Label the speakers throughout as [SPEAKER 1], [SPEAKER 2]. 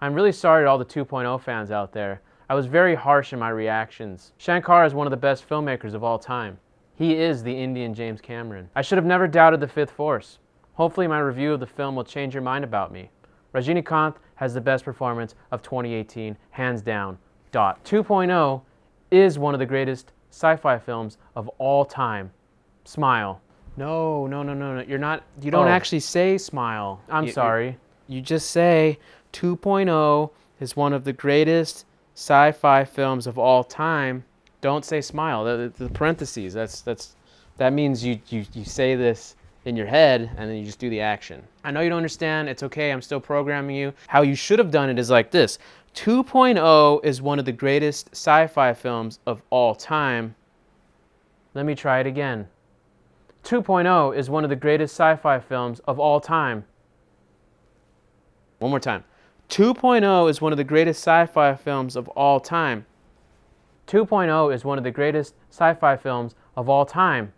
[SPEAKER 1] I'm really sorry to all the 2.0 fans out there. I was very harsh in my reactions. Shankar is one of the best filmmakers of all time. He is the Indian James Cameron. I should have never doubted the Fifth Force. Hopefully my review of the film will change your mind about me. Rajinikanth has the best performance of 2018, hands down. 2.0 is one of the greatest sci-fi films of all time. Smile. No. You don't actually say smile. I'm sorry. You just say 2.0 is one of the greatest sci-fi films of all time. Don't say smile. The parentheses. That means you say this in your head and then you just do the action. I know you don't understand. It's okay. I'm still programming you. How you should have done it is like this. 2.0 is one of the greatest sci-fi films of all time. Let me try it again. 2.0 is one of the greatest sci-fi films of all time. One more time. 2.0 is one of the greatest sci-fi films of all time. 2.0 is one of the greatest sci-fi films of all time.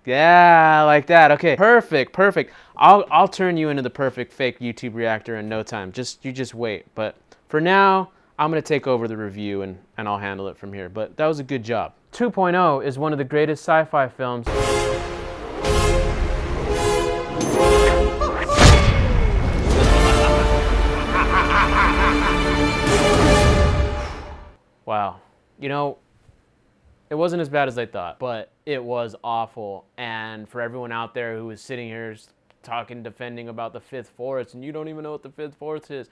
[SPEAKER 1] Yeah, like that. Okay, perfect. I'll turn you into the perfect fake YouTube reactor in no time. You just wait. But for now, I'm gonna take over the review and I'll handle it from here. But that was a good job. 2.0 is one of the greatest sci-fi films. Wow. You know, it wasn't as bad as I thought, but it was awful. And for everyone out there who is sitting here talking, defending about the Fifth Force, and you don't even know what the Fifth Force is,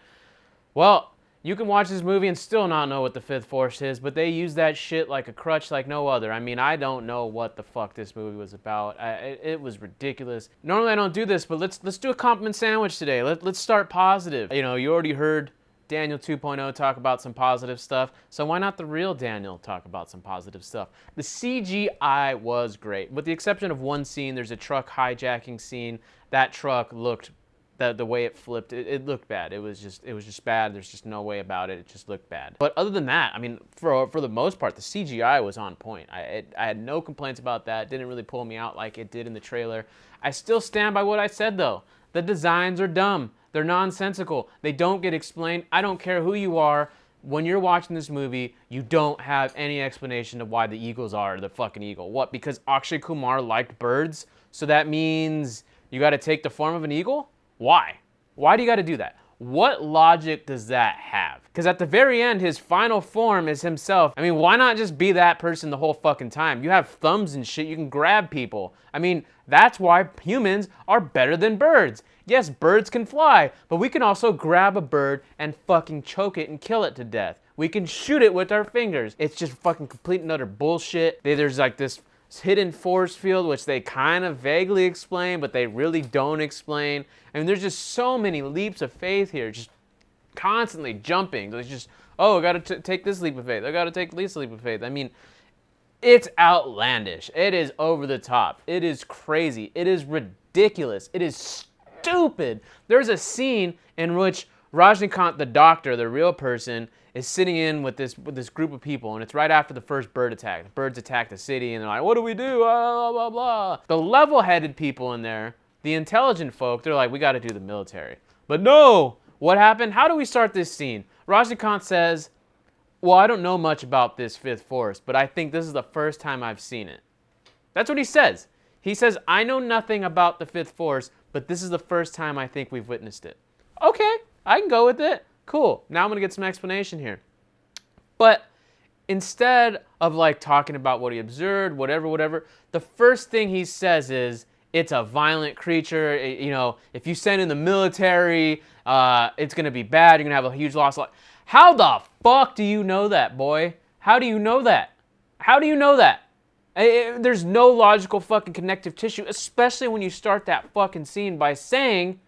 [SPEAKER 1] well, you can watch this movie and still not know what the Fifth Force is, but they use that shit like a crutch like no other. I mean, I don't know what the fuck this movie was about. It was ridiculous. Normally I don't do this, but let's do a compliment sandwich today. Let's start positive. You know, you already heard Daniel 2.0 talk about some positive stuff, so why not the real Daniel talk about some positive stuff? The CGI was great. With the exception of one scene, there's a truck hijacking scene. That truck looked, the way it flipped, it looked bad. It was just bad. There's just no way about it. It just looked bad. But other than that, I mean, for the most part, the CGI was on point. I had no complaints about that. It didn't really pull me out like it did in the trailer. I still stand by what I said, though. The designs are dumb. They're nonsensical. They don't get explained. I don't care who you are. When you're watching this movie, you don't have any explanation of why the eagles are the fucking eagle. What? Because Akshay Kumar liked birds? So that means you got to take the form of an eagle? Why? Why do you got to do that? What logic does that have? Because at the very end, his final form is himself. I mean, why not just be that person the whole fucking time? You have thumbs and shit. You can grab people. I mean, that's why humans are better than birds. Yes, birds can fly, but we can also grab a bird and fucking choke it and kill it to death. We can shoot it with our fingers. It's just fucking complete and utter bullshit. There's like this hidden force field, which they kind of vaguely explain, but they really don't explain. I mean, there's just so many leaps of faith here, just constantly jumping. There's just, oh, I gotta take this leap of faith. I gotta take this leap of faith. I mean, it's outlandish. It is over the top. It is crazy. It is ridiculous. It is stupid. There's a scene in which Rajnikanth, the doctor, the real person, is sitting in with this group of people, and it's right after the first bird attack. The birds attack the city, and they're like, what do we do? Blah, blah, blah. The level-headed people in there, the intelligent folk, they're like, we got to do the military. But no! What happened? How do we start this scene? Rajnikanth says, well, I don't know much about this Fifth Force, but I think this is the first time I've seen it. That's what he says. He says, I know nothing about the Fifth Force, but this is the first time I think we've witnessed it. Okay, I can go with it. Cool. Now I'm going to get some explanation here. But instead of like talking about what he observed, whatever, the first thing he says is, it's a violent creature. You know, if you send in the military, it's going to be bad. You're going to have a huge loss. How the fuck do you know that, boy? How do you know that? How do you know that? There's no logical fucking connective tissue, especially when you start that fucking scene by saying,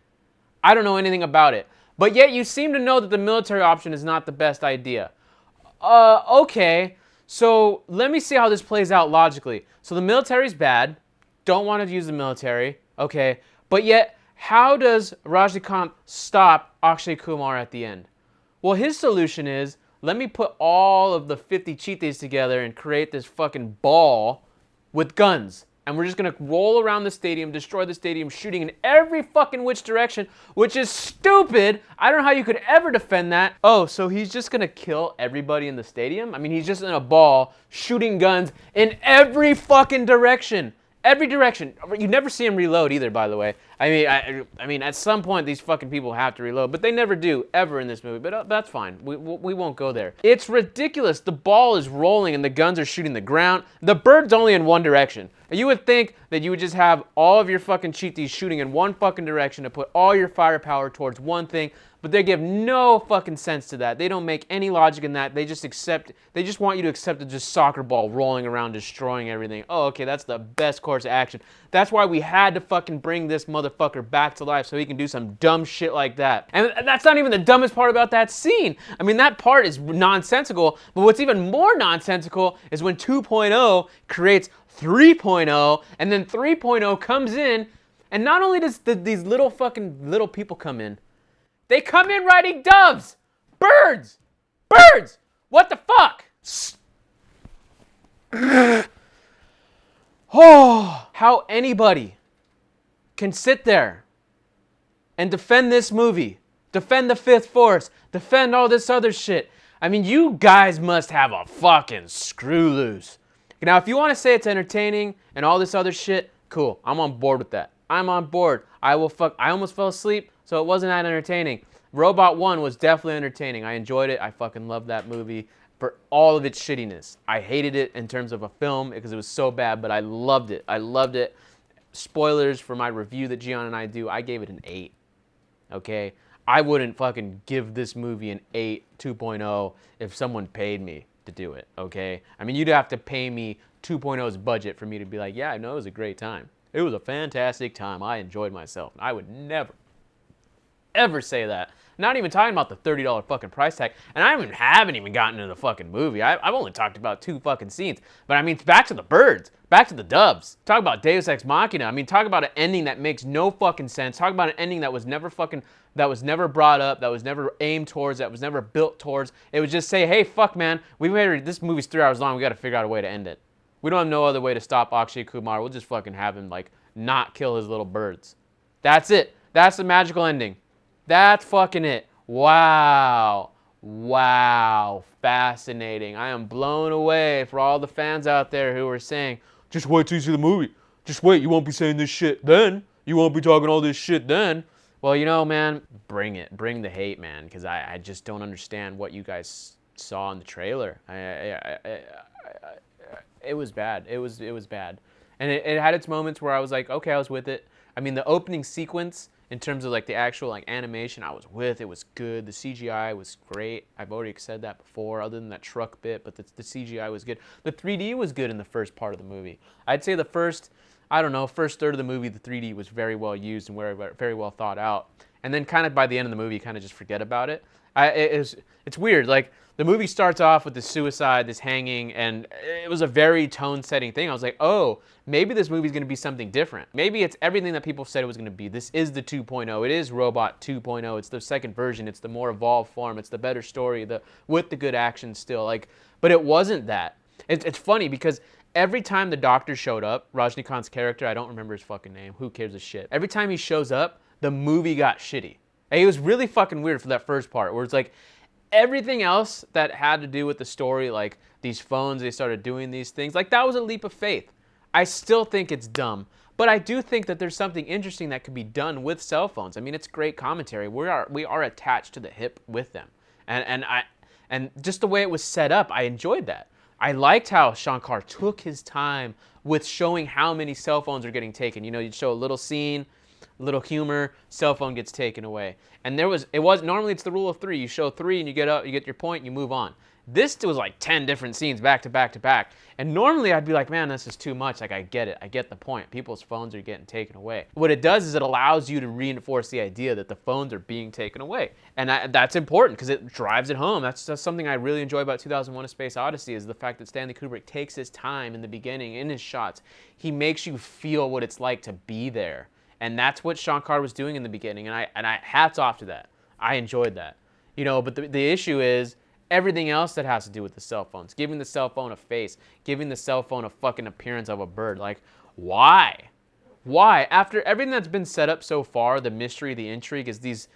[SPEAKER 1] I don't know anything about it. But yet you seem to know that the military option is not the best idea. Okay, so let me see how this plays out logically. So the military's bad, don't want to use the military, okay, but yet how does Rajnikanth stop Akshay Kumar at the end? Well, his solution is, let me put all of the 50 cheetahs together and create this fucking ball with guns. and we're just gonna roll around the stadium, destroy the stadium, shooting in every fucking which direction, which is stupid. I don't know how you could ever defend that. Oh, so he's just gonna kill everybody in the stadium? I mean, he's just in a ball shooting guns in every fucking direction. Every direction. You never see him reload either, by the way. I mean, at some point these fucking people have to reload, but they never do ever in this movie. But that's fine. We won't go there. It's ridiculous. The ball is rolling and the guns are shooting the ground. The bird's only in one direction. You would think that you would just have all of your fucking cheaties shooting in one fucking direction to put all your firepower towards one thing, but they give no fucking sense to that. They don't make any logic in that. They just want you to accept a just soccer ball rolling around destroying everything. Oh, okay, that's the best course of action. That's why we had to fucking bring this motherfucker back to life so he can do some dumb shit like that. And that's not even the dumbest part about that scene. I mean, that part is nonsensical, but what's even more nonsensical is when 2.0 creates 3.0, and then 3.0 comes in, and not only does these little people come in, they come in riding doves! Birds! Birds! What the fuck? Oh, how anybody can sit there and defend this movie, defend the Fifth Force, defend all this other shit. I mean, you guys must have a fucking screw loose. Now, if you want to say it's entertaining and all this other shit, cool. I'm on board with that. I'm on board. I almost fell asleep, so it wasn't that entertaining. Robot 1 was definitely entertaining. I enjoyed it. I fucking loved that movie for all of its shittiness. I hated it in terms of a film because it was so bad, but I loved it. I loved it. Spoilers for my review that Gian and I do, I gave it an 8. Okay? I wouldn't fucking give this movie an 8 2.0 if someone paid me to do it, okay? I mean, you'd have to pay me 2.0's budget for me to be like, yeah, I know it was a great time. It was a fantastic time. I enjoyed myself. I would never, ever say that. Not even talking about the $30 fucking price tag. And I haven't even gotten into the fucking movie. I've only talked about 2 fucking scenes. But I mean, back to the birds. Back to the doves. Talk about Deus Ex Machina. I mean, talk about an ending that makes no fucking sense. Talk about an ending that was never brought up, that was never aimed towards, that was never built towards. It would just say, hey, fuck, man, this movie's 3 hours long. We got to figure out a way to end it. We don't have no other way to stop Akshay Kumar. We'll just fucking have him, like, not kill his little birds. That's it. That's the magical ending. That's fucking it. Wow. Wow. Fascinating. I am blown away for all the fans out there who are saying, just wait till you see the movie. Just wait. You won't be saying this shit then. You won't be talking all this shit then. Well, you know, man, bring it. Bring the hate, man, because I just don't understand what you guys saw in the trailer. It was bad. It was bad. And it had its moments where I was like, okay, I was with it. I mean, the opening sequence, in terms of like the actual like animation, I was with. It was good. The CGI was great. I've already said that before, other than that truck bit, but the CGI was good. The 3D was good in the first part of the movie. I'd say the first third of the movie, the 3D was very well used and very well thought out. And then kind of by the end of the movie, you kind of just forget about it. It's weird. Like, the movie starts off with the suicide, this hanging, and it was a very tone-setting thing. I was like, oh, maybe this movie's going to be something different. Maybe it's everything that people said it was going to be. This is the 2.0. It is Robot 2.0. It's the second version. It's the more evolved form. It's the better story, with the good action still. Like, but it wasn't that. It's funny because every time the doctor showed up, Rajnikant's character, I don't remember his fucking name. Who cares a shit? Every time he shows up, the movie got shitty. And it was really fucking weird for that first part, where it's like everything else that had to do with the story, like these phones, they started doing these things, like that was a leap of faith. I still think it's dumb, but I do think that there's something interesting that could be done with cell phones. I mean, it's great commentary. We are attached to the hip with them, and just the way it was set up, I enjoyed that. I liked how Shankar took his time with showing how many cell phones are getting taken. You know, you'd show a little scene, a little humor, cell phone gets taken away. And normally it's the rule of 3. You show 3 and you get your point, you move on. This was like 10 different scenes back to back to back. And normally I'd be like, man, this is too much. Like, I get it. I get the point. People's phones are getting taken away. What it does is it allows you to reinforce the idea that the phones are being taken away. And that's important because it drives it home. That's something I really enjoy about 2001: A Space Odyssey, is the fact that Stanley Kubrick takes his time in the beginning, in his shots. He makes you feel what it's like to be there. And that's what Shankar was doing in the beginning. And I hats off to that. I enjoyed that. You know, but the issue is everything else that has to do with the cell phones. Giving the cell phone a face. Giving the cell phone a fucking appearance of a bird. Like, Why? Why? After everything that's been set up so far, the mystery, the intrigue is these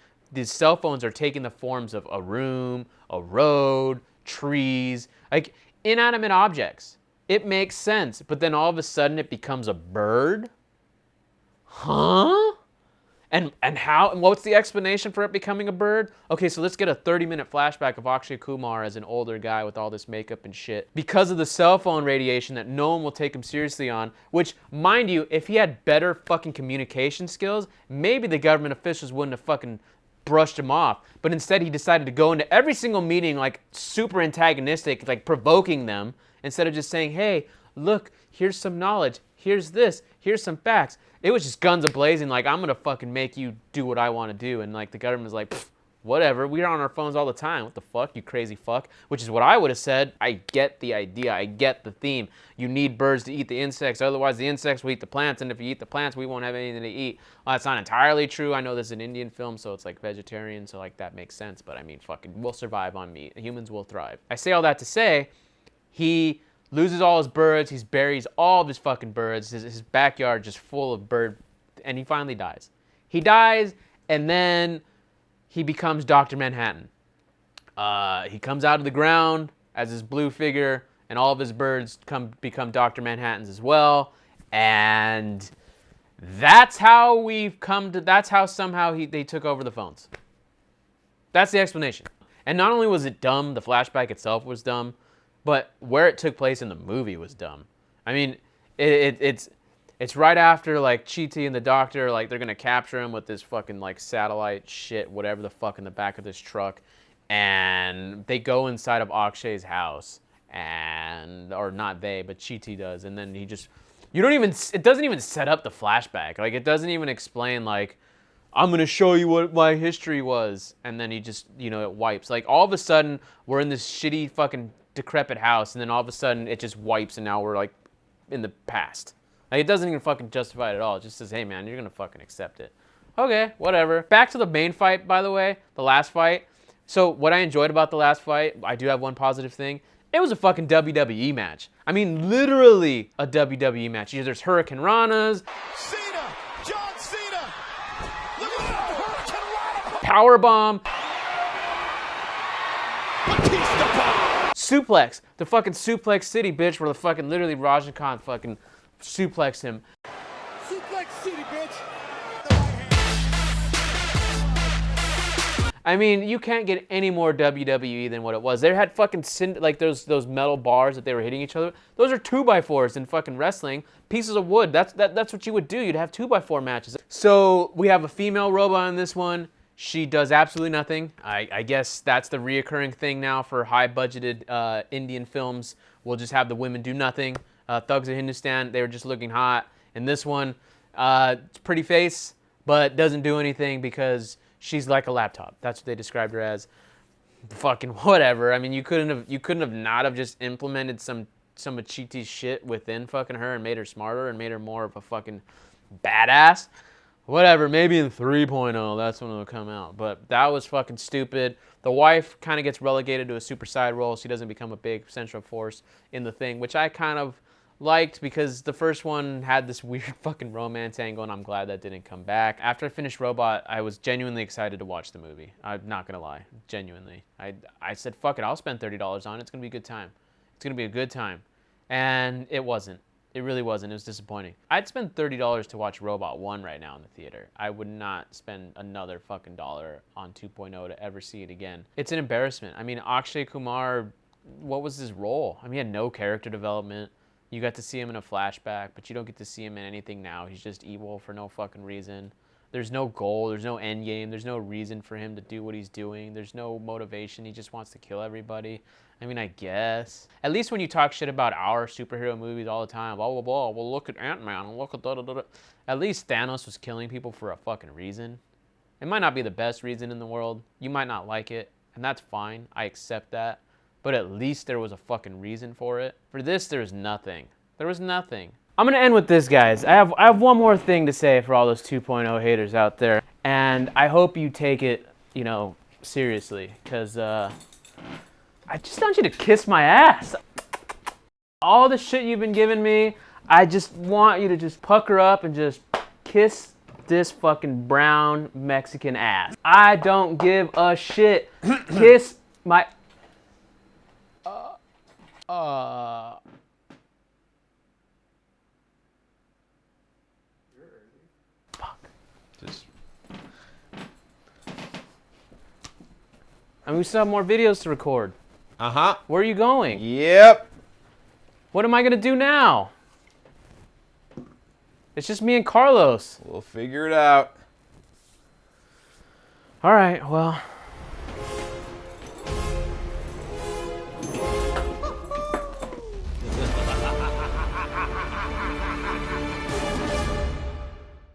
[SPEAKER 1] cell phones are taking the forms of a room, a road, trees, like inanimate objects. It makes sense, but then all of a sudden it becomes a bird? Huh? And how, and what's the explanation for it becoming a bird? Okay, so let's get a 30-minute flashback of Akshay Kumar as an older guy with all this makeup and shit. Because of the cell phone radiation that no one will take him seriously on, which, mind you, if he had better fucking communication skills, maybe the government officials wouldn't have fucking brushed him off. But instead he decided to go into every single meeting like super antagonistic, like provoking them, instead of just saying, hey, look, here's some knowledge, here's this, here's some facts. It was just guns a-blazing, like, I'm gonna fucking make you do what I want to do. And like the government was like, whatever, we're on our phones all the time. What the fuck, you crazy fuck? Which is what I would have said. I get the idea, I get the theme. You need birds to eat the insects, otherwise the insects will eat the plants, and if you eat the plants, we won't have anything to eat. Well, that's not entirely true. I know this is an Indian film, so it's like vegetarian, so like that makes sense. But I mean, fucking, we'll survive on meat. Humans will thrive. I say all that to say, he loses all his birds, he buries all of his fucking birds, his backyard just full of bird, and he finally dies. He dies, and then he becomes Dr. Manhattan. He comes out of the ground as this blue figure, and all of his birds become Dr. Manhattans as well, and that's how we've come to, that's how somehow they took over the phones. That's the explanation. And not only was it dumb, the flashback itself was dumb, but where it took place in the movie was dumb. I mean, it's right after like Chiti and the doctor, like they're gonna capture him with this fucking like satellite shit, whatever the fuck, in the back of this truck, and they go inside of Akshay's house, and or not they, but Chiti does, and then he just, it doesn't even set up the flashback. Like it doesn't even explain like, I'm gonna show you what my history was, and then he just, it wipes. Like all of a sudden we're in this shitty fucking decrepit house, and then all of a sudden it just wipes, and now we're like in the past. Like it doesn't even fucking justify it at all. It just says, hey man, you're gonna fucking accept it. Okay, whatever. Back to the main fight, by the way, the last fight. So what I enjoyed about the last fight, I do have one positive thing. It was a fucking WWE match. I mean, literally a WWE match. There's Hurricane Ranas.
[SPEAKER 2] Cena! John Cena! Look at that! Hurricane Rana!
[SPEAKER 1] Powerbomb.
[SPEAKER 2] Batista bomb!
[SPEAKER 1] Suplex. The fucking Suplex City, bitch, where the fucking literally Rajnikant fucking suplexed him.
[SPEAKER 2] Suplex City, bitch!
[SPEAKER 1] I mean, you can't get any more WWE than what it was. They had fucking like those metal bars that they were hitting each other with. Those are 2x4s in fucking wrestling. Pieces of wood. That's what you would do. You'd have 2x4 matches. So we have a female robot in this one. She does absolutely nothing. I guess that's the reoccurring thing now for high-budgeted Indian films. We'll just have the women do nothing. Thugs of Hindustan, they were just looking hot. In this one, it's pretty face, but doesn't do anything because she's like a laptop. That's what they described her as. Fucking whatever. I mean, you couldn't have not have just implemented some of Chiti's shit within fucking her and made her smarter and made her more of a fucking badass. Whatever, maybe in 3.0, that's when it'll come out. But that was fucking stupid. The wife kind of gets relegated to a super side role. She doesn't become a big central force in the thing, which I kind of liked because the first one had this weird fucking romance angle, and I'm glad that didn't come back. After I finished Robot, I was genuinely excited to watch the movie. I'm not gonna lie, genuinely. I said, fuck it, I'll spend $30 on it. It's gonna be a good time. It's gonna be a good time. And it wasn't. It really wasn't. It was disappointing. I'd spend $30 to watch Robot 1 right now in the theater. I would not spend another fucking dollar on 2.0 to ever see it again. It's an embarrassment. I mean, Akshay Kumar, what was his role? I mean, he had no character development. You got to see him in a flashback, but you don't get to see him in anything now. He's just evil for no fucking reason. There's no goal. There's no end game. There's no reason for him to do what he's doing. There's no motivation. He just wants to kill everybody. I mean, I guess. At least when you talk shit about our superhero movies all the time, blah, blah, blah, well, look at Ant-Man and look at da-da-da-da. At least Thanos was killing people for a fucking reason. It might not be the best reason in the world. You might not like it, and that's fine. I accept that. But at least there was a fucking reason for it. For this, there's nothing. There was nothing. I'm gonna end with this, guys. I have one more thing to say for all those 2.0 haters out there. And I hope you take it, seriously. Because, I just want you to kiss my ass. All the shit you've been giving me, I just want you to just pucker up and just kiss this fucking brown Mexican ass. I don't give a shit. Kiss my... Fuck.
[SPEAKER 3] Just
[SPEAKER 1] I mean, we still have more videos to record.
[SPEAKER 3] uh-huh.
[SPEAKER 1] Where are you going?
[SPEAKER 3] Yep.
[SPEAKER 1] What am I gonna do now? It's just me and Carlos.
[SPEAKER 3] We'll figure it out.
[SPEAKER 1] All right, well...